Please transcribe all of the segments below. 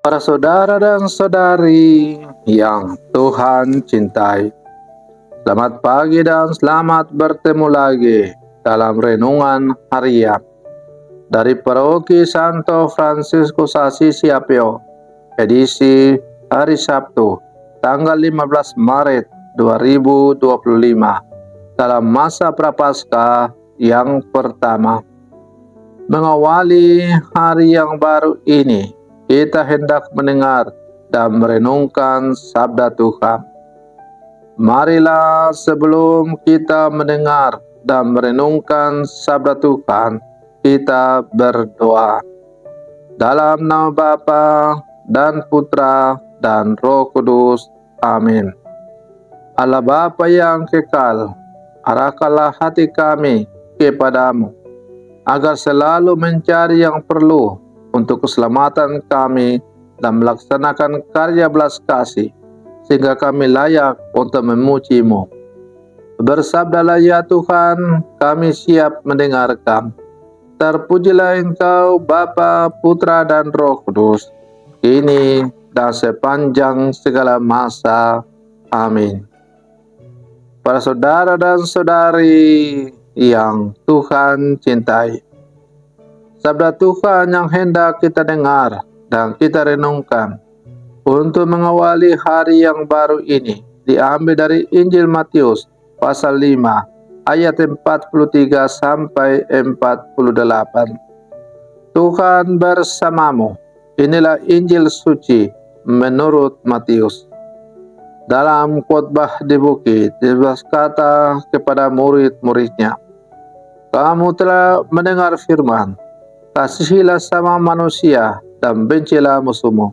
Para saudara dan saudari yang Tuhan cintai, selamat pagi dan selamat bertemu lagi dalam renungan harian dari Paroki Santo Fransiskus Assisi Apio, edisi hari Sabtu, tanggal 15 Maret 2025, dalam masa Prapaskah yang pertama. Mengawali hari yang baru ini, kita hendak mendengar dan merenungkan sabda Tuhan. Marilah sebelum kita mendengar dan merenungkan sabda Tuhan, kita berdoa. Dalam nama Bapa dan Putra dan Roh Kudus. Amin. Allah Bapa yang kekal, arahkanlah hati kami kepadamu, agar selalu mencari yang perlu untuk keselamatan kami dan melaksanakan karya belas kasih, sehingga kami layak untuk memuji-Mu. Bersabdalah ya Tuhan, kami siap mendengarkan. Terpujilah Engkau Bapa, Putra dan Roh Kudus, kini dan sepanjang segala masa. Amin. Para saudara dan saudari yang Tuhan cintai, sabda Tuhan yang hendak kita dengar dan kita renungkan untuk mengawali hari yang baru ini diambil dari Injil Matius pasal 5 ayat 43 sampai 48. Tuhan bersamamu. Inilah Injil suci menurut Matius. Dalam khotbah di bukit, Yesus kata kepada murid-muridnya, "Kamu telah mendengar firman, kasihilah sama manusia dan bencilah musuhmu.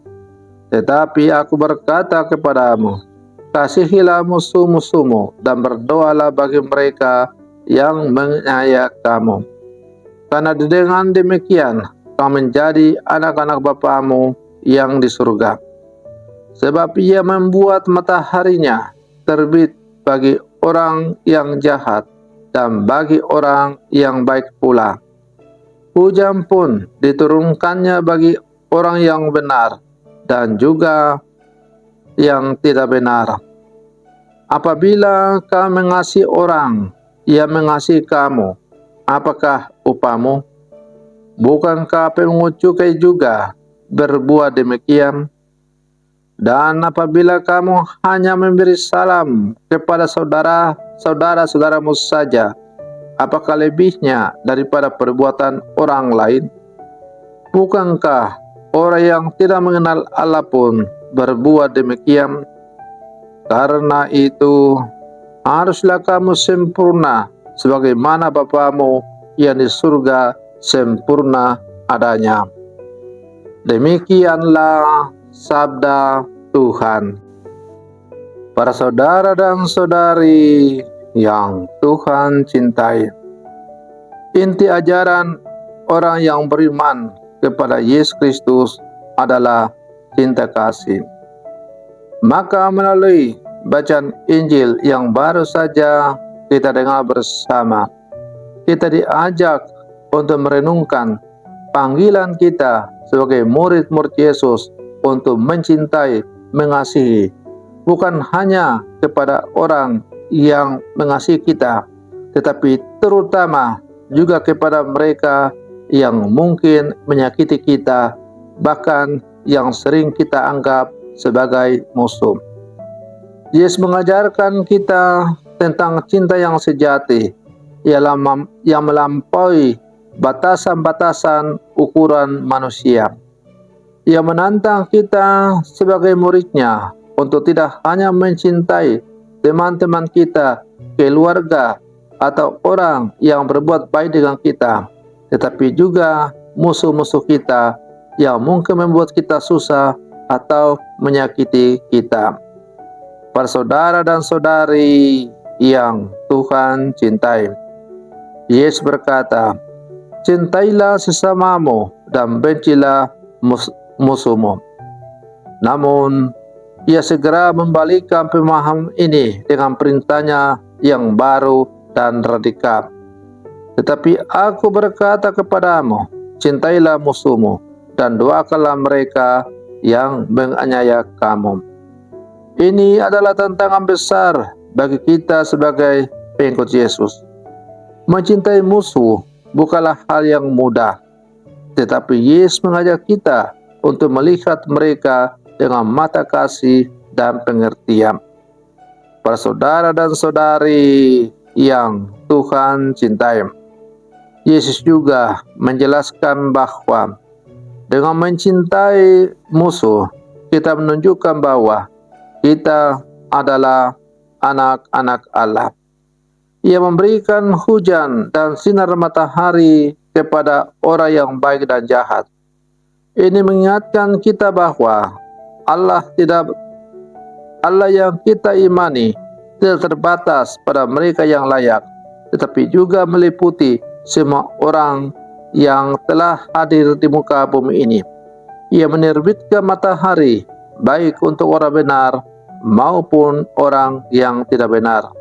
Tetapi aku berkata kepadamu, kasihilah musuh-musuhmu dan berdoalah bagi mereka yang menganiaya kamu. Karena dengan demikian kamu menjadi anak-anak Bapamu yang di surga. Sebab Ia membuat mataharinya terbit bagi orang yang jahat dan bagi orang yang baik pula. Hujan pun diturunkannya bagi orang yang benar dan juga yang tidak benar. Apabila kamu mengasihi orang yang mengasihi kamu, apakah upamu? Bukankah pengungut cukai juga berbuat demikian? Dan apabila kamu hanya memberi salam kepada saudara-saudaramu saja, apakah lebihnya daripada perbuatan orang lain? Bukankah orang yang tidak mengenal Allah pun berbuat demikian? Karena itu, haruslah kamu sempurna sebagaimana Bapamu yang di surga sempurna adanya." Demikianlah sabda Tuhan. Para saudara dan saudari yang Tuhan cintai, inti ajaran orang yang beriman kepada Yesus Kristus adalah cinta kasih. Maka melalui bacaan Injil yang baru saja kita dengar bersama, kita diajak untuk merenungkan panggilan kita sebagai murid-murid Yesus untuk mencintai, mengasihi, bukan hanya kepada orang yang mengasihi kita, tetapi terutama juga kepada mereka yang mungkin menyakiti kita, bahkan yang sering kita anggap sebagai musuh. Yesus mengajarkan kita tentang cinta yang sejati, yang melampaui batasan-batasan ukuran manusia. Ia menantang kita sebagai muridnya untuk tidak hanya mencintai teman-teman kita, keluarga, atau orang yang berbuat baik dengan kita, tetapi juga musuh-musuh kita yang mungkin membuat kita susah atau menyakiti kita. Para saudara dan saudari yang Tuhan cintai, Yesus berkata, "Cintailah sesamamu dan bencilah musuhmu." Namun, Ia segera membalikkan pemahaman ini dengan perintahnya yang baru dan radikal. "Tetapi aku berkata kepadamu, cintailah musuhmu dan doakanlah mereka yang menganiaya kamu. Ini adalah tantangan besar bagi kita sebagai pengikut Yesus. Mencintai musuh bukanlah hal yang mudah, tetapi Yesus mengajak kita untuk melihat mereka dengan mata kasih dan pengertian. Para saudara dan saudari yang Tuhan cintai, Yesus juga menjelaskan bahwa dengan mencintai musuh, kita menunjukkan bahwa kita adalah anak-anak Allah. Ia memberikan hujan dan sinar matahari kepada orang yang baik dan jahat. Ini mengingatkan kita bahwa Allah yang kita imani tidak terbatas pada mereka yang layak, tetapi juga meliputi semua orang yang telah hadir di muka bumi ini. Ia menerbitkan matahari baik untuk orang benar maupun orang yang tidak benar.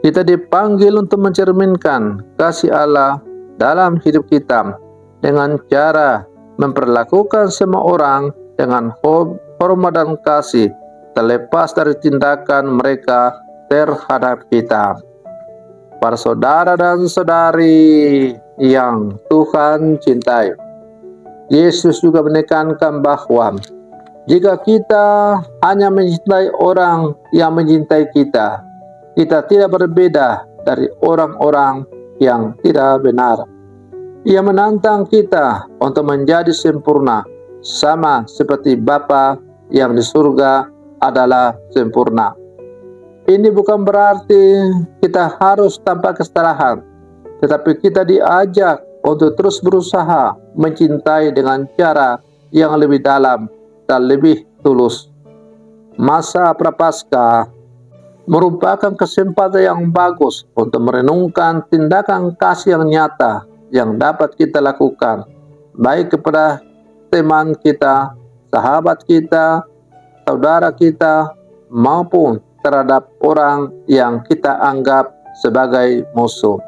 Kita dipanggil untuk mencerminkan kasih Allah dalam hidup kita dengan cara memperlakukan semua orang dengan hormat dan kasih, terlepas dari tindakan mereka terhadap kita. Para saudara dan saudari yang Tuhan cintai, Yesus juga menekankan bahwa jika kita hanya mencintai orang yang mencintai kita, kita tidak berbeda dari orang-orang yang tidak benar. Ia menantang kita untuk menjadi sempurna, sama seperti Bapa yang di surga adalah sempurna. Ini bukan berarti kita harus tanpa kesalahan, tetapi kita diajak untuk terus berusaha mencintai dengan cara yang lebih dalam dan lebih tulus. Masa Prapaskah merupakan kesempatan yang bagus untuk merenungkan tindakan kasih yang nyata yang dapat kita lakukan, baik kepada teman kita, sahabat kita, saudara kita, maupun terhadap orang yang kita anggap sebagai musuh.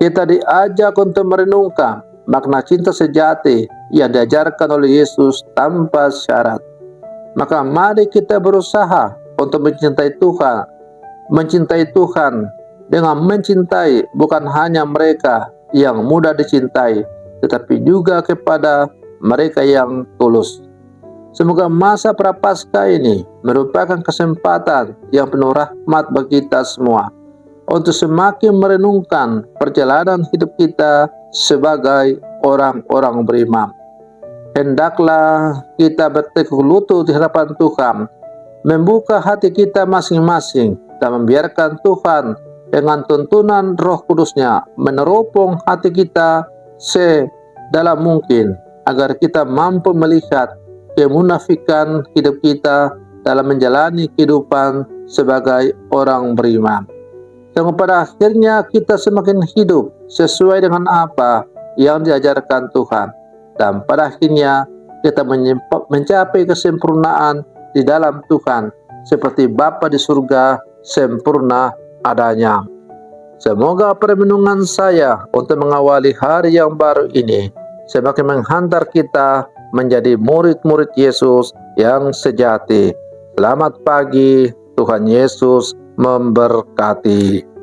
Kita diajak untuk merenungkan makna cinta sejati yang diajarkan oleh Yesus tanpa syarat. Maka mari kita berusaha untuk mencintai Tuhan dengan mencintai bukan hanya mereka yang mudah dicintai, tetapi juga kepada mereka yang tulus. Semoga masa Prapaskah ini merupakan kesempatan yang penuh rahmat bagi kita semua untuk semakin merenungkan perjalanan hidup kita sebagai orang-orang beriman. Hendaklah kita berteguh lutut di hadapan Tuhan, membuka hati kita masing-masing dan membiarkan Tuhan dengan tuntunan Roh Kudus-Nya meneropong hati kita sedalam mungkin, agar kita mampu melihat kemunafikan hidup kita dalam menjalani kehidupan sebagai orang beriman. Yang pada akhirnya kita semakin hidup sesuai dengan apa yang diajarkan Tuhan, dan pada akhirnya kita mencapai kesempurnaan di dalam Tuhan seperti Bapa di surga sempurna adanya. Semoga permenungan saya untuk mengawali hari yang baru ini semakin menghantar kita menjadi murid-murid Yesus yang sejati. Selamat pagi, Tuhan Yesus memberkati.